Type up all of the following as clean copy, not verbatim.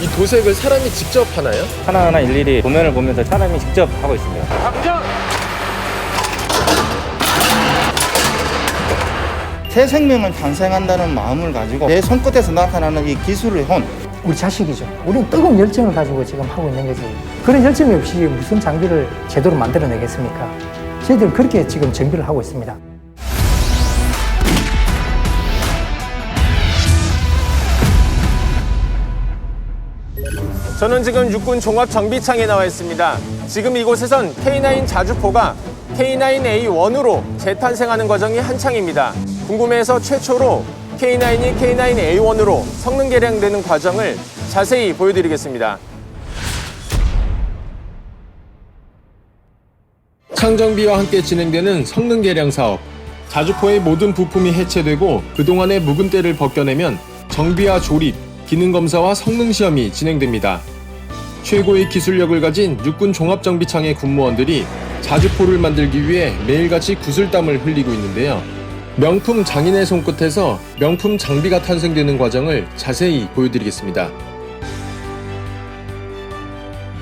이 도색을 사람이 직접 하나요? 하나하나 일일이 도면을 보면서 사람이 직접 하고 있습니다. 새 생명을 탄생한다는 마음을 가지고 내 손끝에서 나타나는 이 기술의 혼, 우리 자식이죠. 우리는 뜨거운 열정을 가지고 지금 하고 있는 거지. 그런 열정이 없이 무슨 장비를 제대로 만들어내겠습니까? 저희들은 그렇게 지금 정비를 하고 있습니다. 저는 지금 육군 종합정비창에 나와 있습니다. 지금 이곳에선 K9 자주포가 K9A1으로 재탄생하는 과정이 한창입니다. 궁금해서 최초로 K9이 K9A1으로 성능 개량되는 과정을 자세히 보여드리겠습니다. 창정비와 함께 진행되는 성능 개량 사업. 자주포의 모든 부품이 해체되고 그동안의 묵은 때를 벗겨내면 정비와 조립, 기능 검사와 성능 시험이 진행됩니다. 최고의 기술력을 가진 육군 종합정비창의 군무원들이 자주포를 만들기 위해 매일같이 구슬땀을 흘리고 있는데요. 명품 장인의 손끝에서 명품 장비가 탄생되는 과정을 자세히 보여드리겠습니다.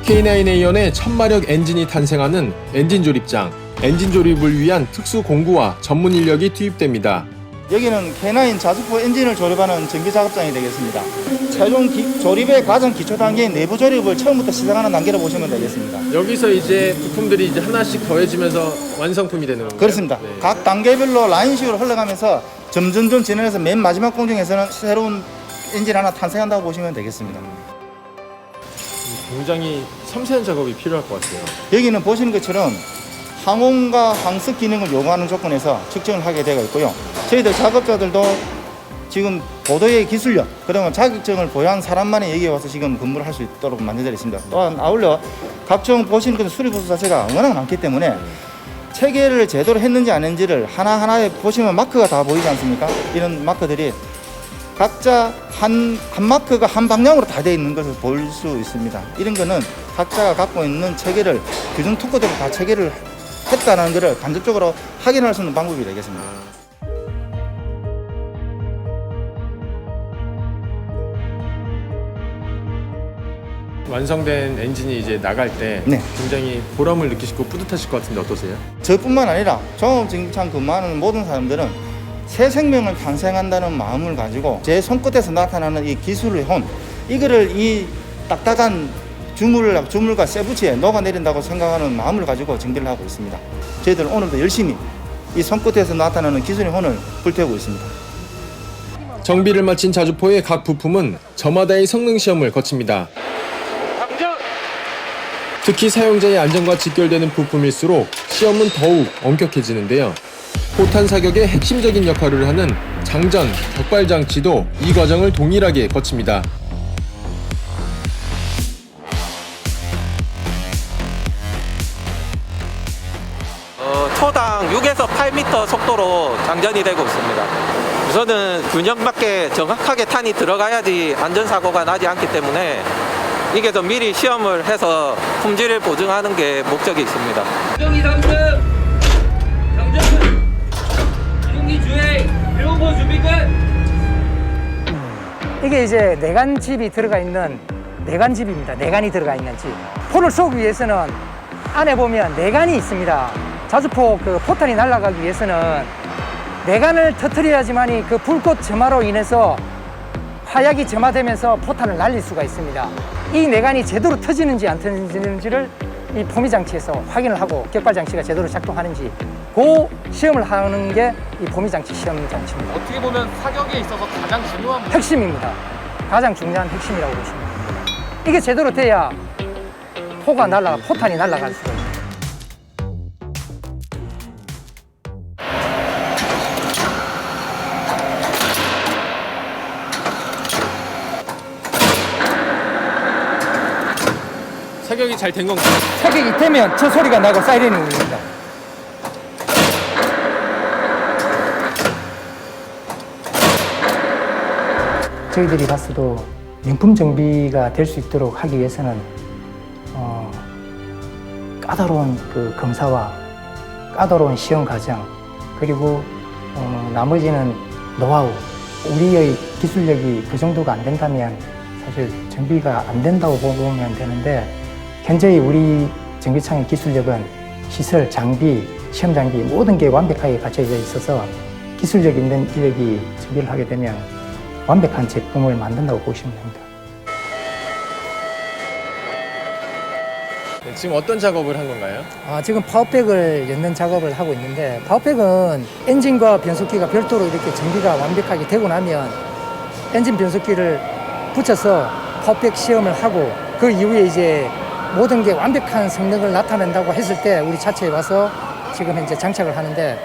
K9A1의 1000마력 엔진이 탄생하는 엔진 조립장, 엔진 조립을 위한 특수 공구와 전문 인력이 투입됩니다. 여기는 K9 자주포 엔진을 조립하는 전기 작업장이 되겠습니다. 최종 조립의 가장 기초 단계인 내부 조립을 처음부터 시작하는 단계로 보시면 되겠습니다. 여기서 이제 부품들이 이제 하나씩 더해지면서 완성품이 되는 건가요? 그렇습니다. 네. 각 단계별로 라인식으로 흘러가면서 점점점 진행해서 맨 마지막 공정에서는 새로운 엔진 하나 탄생한다고 보시면 되겠습니다. 굉장히 섬세한 작업이 필요할 것 같아요. 여기는 보시는 것처럼 항온과 항습 기능을 요구하는 조건에서 측정을 하게 되어 있고요. 저희들 작업자들도 지금 고도의 기술력, 그러면 자격증을 보유한 사람만이 여기에 와서 지금 근무를 할 수 있도록 만들어져 있습니다. 또한 아울러 각종 보시는 그 수리부수 자체가 워낙 많기 때문에 체계를 제대로 했는지 안 했는지를 하나하나에 보시면 마크가 다 보이지 않습니까? 이런 마크들이 각자 한 마크가 한 방향으로 다 되어 있는 것을 볼 수 있습니다. 이런 거는 각자가 갖고 있는 체계를 규정 특허대로 다 체계를 했다는 것을 간접적으로 확인할 수 있는 방법이 되겠습니다. 완성된 엔진이 이제 나갈 때 네. 굉장히 보람을 느끼시고 뿌듯하실 것 같은데 어떠세요? 저뿐만 아니라 종합정비창 근무하는 모든 사람들은 새 생명을 탄생한다는 마음을 가지고 제 손끝에서 나타나는 이 기술의 혼, 이거를 이 딱딱한 주물과 쇠붙이에 녹아내린다고 생각하는 마음을 가지고 정비를 하고 있습니다. 저희들은 오늘도 열심히 이 손끝에서 나타나는 기술의 혼을 불태우고 있습니다. 정비를 마친 자주포의 각 부품은 저마다의 성능 시험을 거칩니다. 특히 사용자의 안전과 직결되는 부품일수록 시험은 더욱 엄격해지는데요. 포탄 사격의 핵심적인 역할을 하는 장전, 격발 장치도 이 과정을 동일하게 거칩니다. 초당 6에서 8m 속도로 장전이 되고 있습니다. 우선은 균형 맞게 정확하게 탄이 들어가야지 안전사고가 나지 않기 때문에 이게 좀 미리 시험을 해서 품질을 보증하는 게 목적이 있습니다. 정이 3등 장전 이동기 주행 배우고 준비 끝. 이게 이제 내관집이 들어가 있는 내관집입니다. 내관이 들어가 있는 집. 포를 쏘기 위해서는 안에 보면 내관이 있습니다. 자주포 그 포탄이 날아가기 위해서는 내관을 터뜨려야지만이 그 불꽃 점화로 인해서 화약이 점화되면서 포탄을 날릴 수가 있습니다. 이 내관이 제대로 터지는지 안 터지는지를 이 포미 장치에서 확인을 하고 격발 장치가 제대로 작동하는지 그 시험을 하는 게 이 포미 장치 시험 장치입니다. 어떻게 보면 사격에 있어서 가장 중요한 핵심입니다. 가장 중요한 핵심이라고 보시면 됩니다. 이게 제대로 돼야 포탄이 날아갈 수가 있습니다. 사격이 잘 된 건가요? 사격이 되면 저 소리가 나고 사이렌이 울립니다. 저희들이 봤어도 명품 정비가 될 수 있도록 하기 위해서는 까다로운 그 검사와 까다로운 시험 과정, 그리고 나머지는 노하우, 우리의 기술력이 그 정도가 안 된다면 사실 정비가 안 된다고 보면 되는데 현재의 우리 전기창의 기술력은 시설, 장비, 시험 장비 모든 게 완벽하게 갖춰져 있어서 기술력 있는 인력이 정비를 하게 되면 완벽한 제품을 만든다고 보시면 됩니다. 네, 지금 어떤 작업을 한 건가요? 지금 파워백을 엮는 작업을 하고 있는데 파워백은 엔진과 변속기가 별도로 이렇게 정비가 완벽하게 되고 나면 엔진 변속기를 붙여서 파워백 시험을 하고 그 이후에 이제 모든 게 완벽한 성능을 나타낸다고 했을 때 우리 차체에 와서 지금 현재 장착을 하는데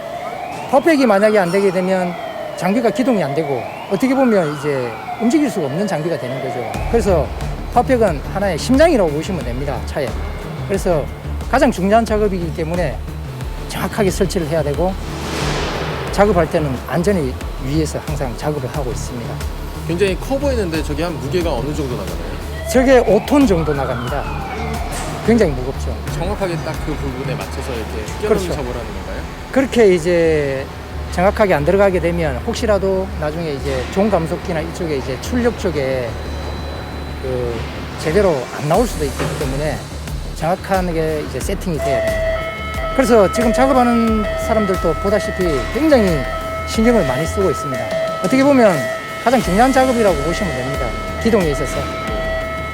파워백이 만약에 안 되게 되면 장비가 기동이 안 되고 어떻게 보면 이제 움직일 수가 없는 장비가 되는 거죠. 그래서 파워백은 하나의 심장이라고 보시면 됩니다, 차에. 그래서 가장 중요한 작업이기 때문에 정확하게 설치를 해야 되고 작업할 때는 안전을 위해서 항상 작업을 하고 있습니다. 굉장히 커 보이는데 저게 한 무게가 어느 정도 나가나요? 저게 5톤 정도 나갑니다. 굉장히 무겁죠. 정확하게 딱 그 부분에 맞춰서 이렇게 끼워넣는 그렇죠. 작업을 하는 건가요? 그렇게 이제 정확하게 안 들어가게 되면 혹시라도 나중에 이제 종감속기나 이쪽에 이제 출력 쪽에 그 제대로 안 나올 수도 있기 때문에 정확하게 이제 세팅이 돼야 됩니다. 그래서 지금 작업하는 사람들도 보다시피 굉장히 신경을 많이 쓰고 있습니다. 어떻게 보면 가장 중요한 작업이라고 보시면 됩니다. 기동에 있어서.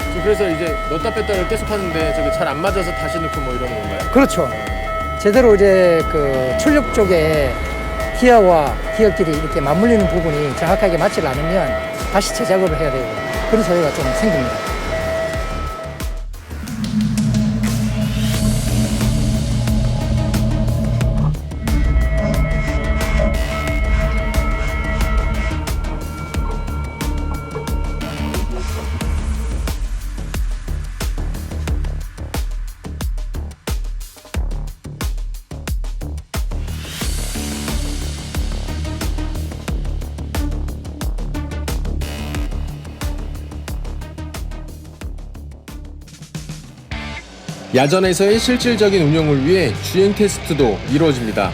지금 그래서 이제 넣다 뺐다를 계속 하는데 저게 잘 안 맞아서 다시 넣고 뭐 이러는 건가요? 그렇죠. 제대로 이제 그 출력 쪽에 기어와 기어끼리 이렇게 맞물리는 부분이 정확하게 맞지 않으면 다시 재작업을 해야 되고 그런 소요가 좀 생깁니다. 야전에서의 실질적인 운영을 위해 주행 테스트도 이루어집니다.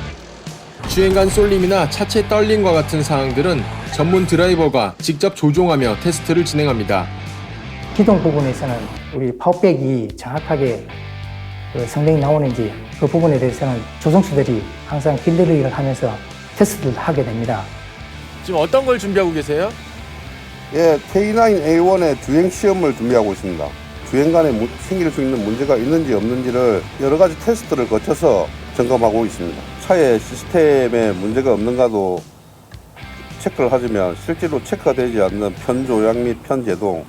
주행 간 쏠림이나 차체 떨림과 같은 사항들은 전문 드라이버가 직접 조종하며 테스트를 진행합니다. 기동 부분에서는 우리 파워백이 정확하게 그 성능이 나오는지 그 부분에 대해서는 조종수들이 항상 필드를 하면서 테스트를 하게 됩니다. 지금 어떤 걸 준비하고 계세요? 예, K9A1의 주행 시험을 준비하고 있습니다. 주행간에 생길 수 있는 문제가 있는지 없는지를 여러 가지 테스트를 거쳐서 점검하고 있습니다. 차의 시스템에 문제가 없는가도 체크를 하지만 실제로 체크가 되지 않는 편조양 및 편제동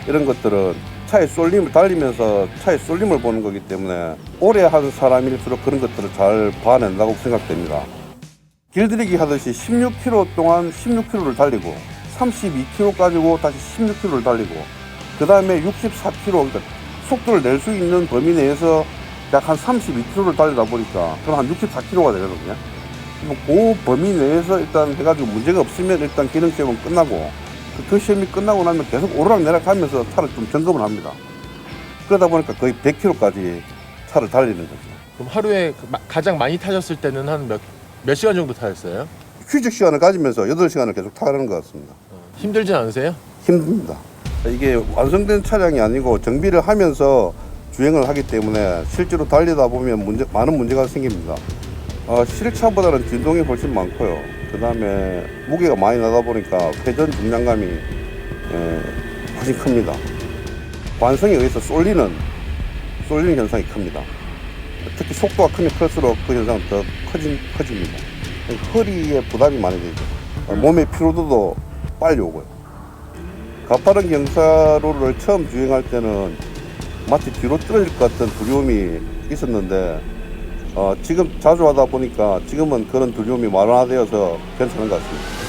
이런 것들은 차의 쏠림을 달리면서 차의 쏠림을 보는 거기 때문에 오래 한 사람일수록 그런 것들을 잘 봐낸다고 생각됩니다. 길들이기 하듯이 16km 동안 16km를 달리고 32km 가지고 다시 16km를 달리고 그 다음에 64km, 그러니까 속도를 낼 수 있는 범위 내에서 약 한 32km를 달리다 보니까 그럼 한 64km가 되거든요. 그 범위 내에서 일단 해가지고 문제가 없으면 일단 기능 시험은 끝나고 그 시험이 끝나고 나면 계속 오르락내락 하면서 차를 좀 점검을 합니다. 그러다 보니까 거의 100km까지 차를 달리는 거죠. 그럼 하루에 가장 많이 타셨을 때는 한 몇 시간 정도 타셨어요? 휴식 시간을 가지면서 8시간을 계속 타는 것 같습니다. 힘들진 않으세요? 힘듭니다. 이게 완성된 차량이 아니고 정비를 하면서 주행을 하기 때문에 실제로 달리다 보면 많은 문제가 생깁니다. 실차보다는 진동이 훨씬 많고요. 그 다음에 무게가 많이 나다 보니까 회전 중량감이 훨씬 큽니다. 관성에 의해서 쏠리는 현상이 큽니다. 특히 속도가 크면 클수록 그 현상은 더 커집니다. 허리에 부담이 많이 되죠. 몸의 피로도도 빨리 오고요. 가파른 경사로를 처음 주행할 때는 마치 뒤로 떨어질 것 같은 두려움이 있었는데 지금 자주 하다 보니까 지금은 그런 두려움이 완화되어서 괜찮은 것 같습니다.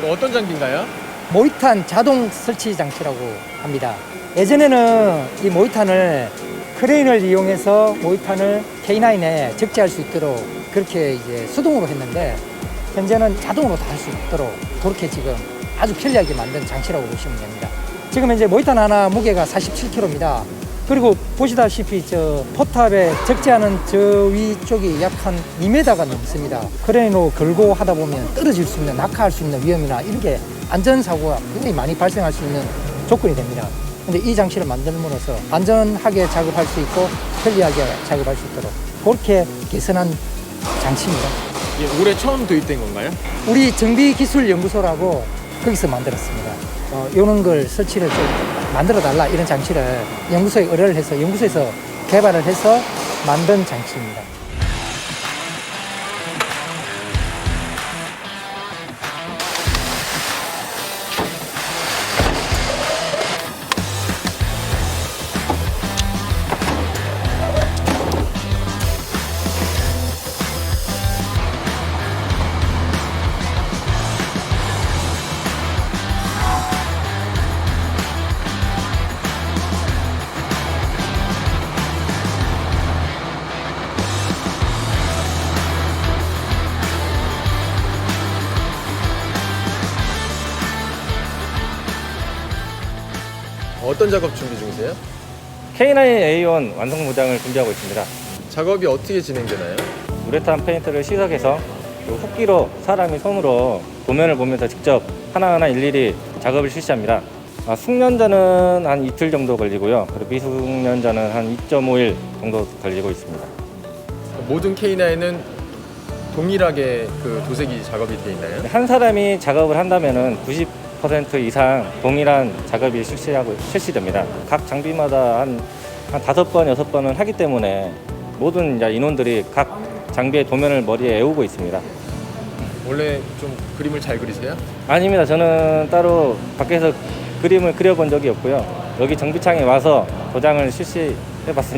이거 어떤 장비인가요? 모이탄 자동 설치 장치라고 합니다. 예전에는 이 모이탄을 크레인을 이용해서 모이탄을 K9에 적재할 수 있도록 그렇게 이제 수동으로 했는데 현재는 자동으로 다 할 수 있도록 그렇게 지금 아주 편리하게 만든 장치라고 보시면 됩니다. 지금 현재 모이탄 하나 무게가 47kg입니다. 그리고 보시다시피 저 포탑에 적재하는 저 위쪽이 약 한 2m가 넘습니다. 크레인으로 걸고 하다 보면 떨어질 수 있는, 낙하할 수 있는 위험이나 이런 게 안전사고가 굉장히 많이 발생할 수 있는 조건이 됩니다. 근데 이 장치를 만들므로써 안전하게 작업할 수 있고 편리하게 작업할 수 있도록 그렇게 개선한 장치입니다. 예, 올해 처음 도입된 건가요? 우리 정비기술연구소라고 거기서 만들었습니다. 이런 걸 설치를 좀 만들어 달라 이런 장치를 연구소에 의뢰를 해서 연구소에서 개발을 해서 만든 장치입니다. 어떤 작업 준비 중이세요? K9A1 완성 무장을 준비하고 있습니다. 작업이 어떻게 진행되나요? 우레탄 페인트를 시석해서 그 흡기로 사람이 손으로 도면을 보면서 직접 하나하나 일일이 작업을 실시합니다. 숙련자는 한 이틀 정도 걸리고요. 그리고 미숙련자는 한 2.5일 정도 걸리고 있습니다. 모든 K9은 동일하게 그 도색이 작업이 돼 있나요? 한 사람이 작업을 한다면은 90% 이상 동일한 작업이 실시됩니다. 각 장비마다 한 5번, 6번은 하기 때문에 모든 이제 인원들이 각 장비의 도면을 머리에 외우고 있습니다. 원래 좀 그림을 잘 그리세요? 아닙니다. 저는 따로 밖에서 그림을 그려본 적이 없고요. 여기 정비창에 와서 도장을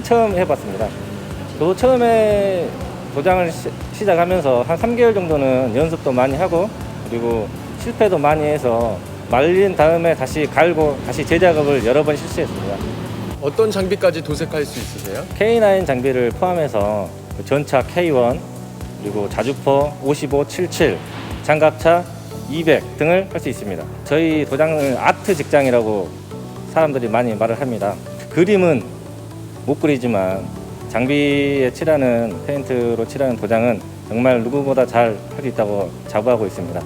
처음 해봤습니다. 저도 처음에 도장을 시작하면서 한 3개월 정도는 연습도 많이 하고 그리고 실패도 많이 해서 말린 다음에 다시 갈고 다시 재작업을 여러 번 실시했습니다. 어떤 장비까지 도색할 수 있으세요? K9 장비를 포함해서 전차 K1 그리고 자주포 55, 77, 장갑차 200 등을 할 수 있습니다. 저희 도장을 아트 직장이라고 사람들이 많이 말을 합니다. 그림은 못 그리지만 장비에 칠하는 페인트로 칠하는 도장은 정말 누구보다 잘 할 수 있다고 자부하고 있습니다.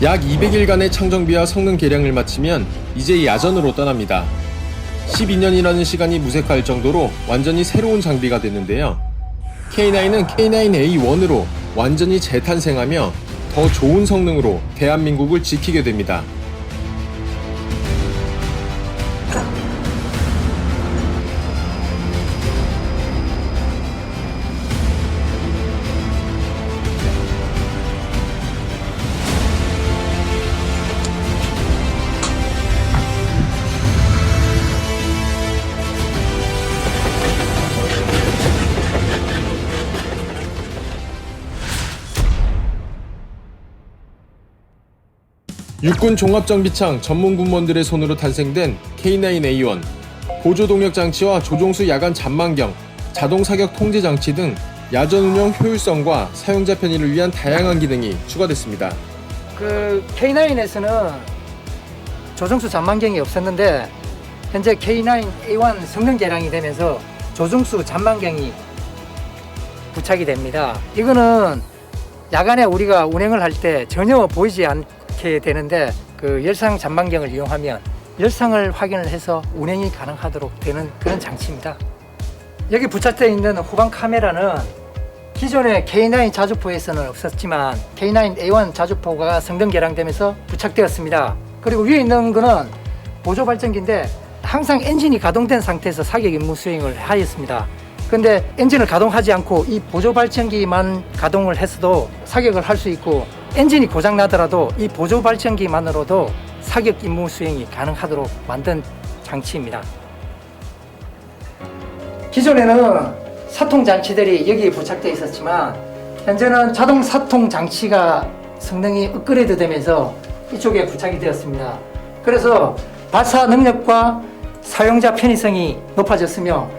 약 200일간의 창정비와 성능 개량을 마치면 이제 야전으로 떠납니다. 12년이라는 시간이 무색할 정도로 완전히 새로운 장비가 됐는데요. K9은 K9A1으로 완전히 재탄생하며 더 좋은 성능으로 대한민국을 지키게 됩니다. 육군 종합정비창 전문 군무원들의 손으로 탄생된 K9A1, 보조동력 장치와 조종수 야간 잠만경, 자동 사격 통제 장치 등 야전 운영 효율성과 사용자 편의를 위한 다양한 기능이 추가됐습니다. 그 K9에서는 조종수 잠만경이 없었는데 현재 K9A1 성능 개량이 되면서 조종수 잠만경이 부착이 됩니다. 이거는 야간에 우리가 운행을 할 때 전혀 보이지 않게 되는데 그 열상 잠만경을 이용하면 열상을 확인을 해서 운행이 가능하도록 되는 그런 장치입니다. 여기 부착되어 있는 후방 카메라는 기존의 K9 자주포에서는 없었지만 K9A1 자주포가 성능 개량되면서 부착되었습니다. 그리고 위에 있는 거는 보조 발전기인데 항상 엔진이 가동된 상태에서 사격 임무 수행을 하였습니다. 근데 엔진을 가동하지 않고 이 보조 발전기만 가동을 했어도 사격을 할 수 있고 엔진이 고장 나더라도 이 보조 발전기만으로도 사격 임무 수행이 가능하도록 만든 장치입니다. 기존에는 사통 장치들이 여기에 부착되어 있었지만 현재는 자동 사통 장치가 성능이 업그레이드 되면서 이쪽에 부착이 되었습니다. 그래서 발사 능력과 사용자 편의성이 높아졌으며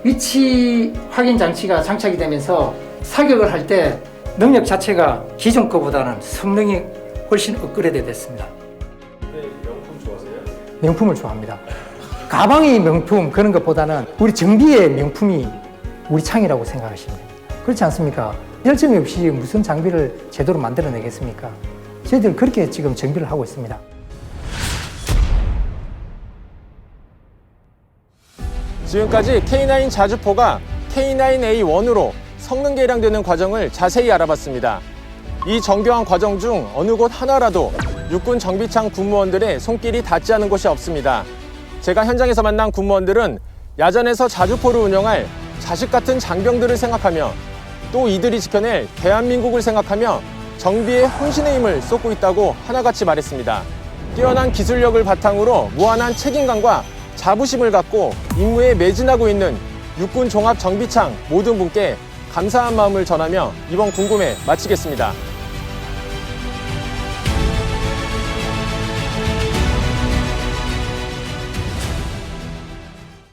위치 확인 장치가 장착이 되면서 사격을 할 때 능력 자체가 기존 거보다는 성능이 훨씬 업그레이드 됐습니다. 명품 좋아하세요? 명품을 좋아합니다. 가방이 명품 그런 것보다는 우리 정비의 명품이 우리 창이라고 생각하시면 됩니다. 그렇지 않습니까? 열정이 없이 무슨 장비를 제대로 만들어내겠습니까? 저희들 그렇게 지금 정비를 하고 있습니다. 지금까지 K9 자주포가 K9A1으로 성능 개량되는 과정을 자세히 알아봤습니다. 이 정교한 과정 중 어느 곳 하나라도 육군 정비창 군무원들의 손길이 닿지 않은 곳이 없습니다. 제가 현장에서 만난 군무원들은 야전에서 자주포를 운영할 자식 같은 장병들을 생각하며 또 이들이 지켜낼 대한민국을 생각하며 정비에 혼신의 힘을 쏟고 있다고 하나같이 말했습니다. 뛰어난 기술력을 바탕으로 무한한 책임감과 자부심을 갖고 임무에 매진하고 있는 육군 종합 정비창 모든 분께 감사한 마음을 전하며 이번 궁금해 마치겠습니다.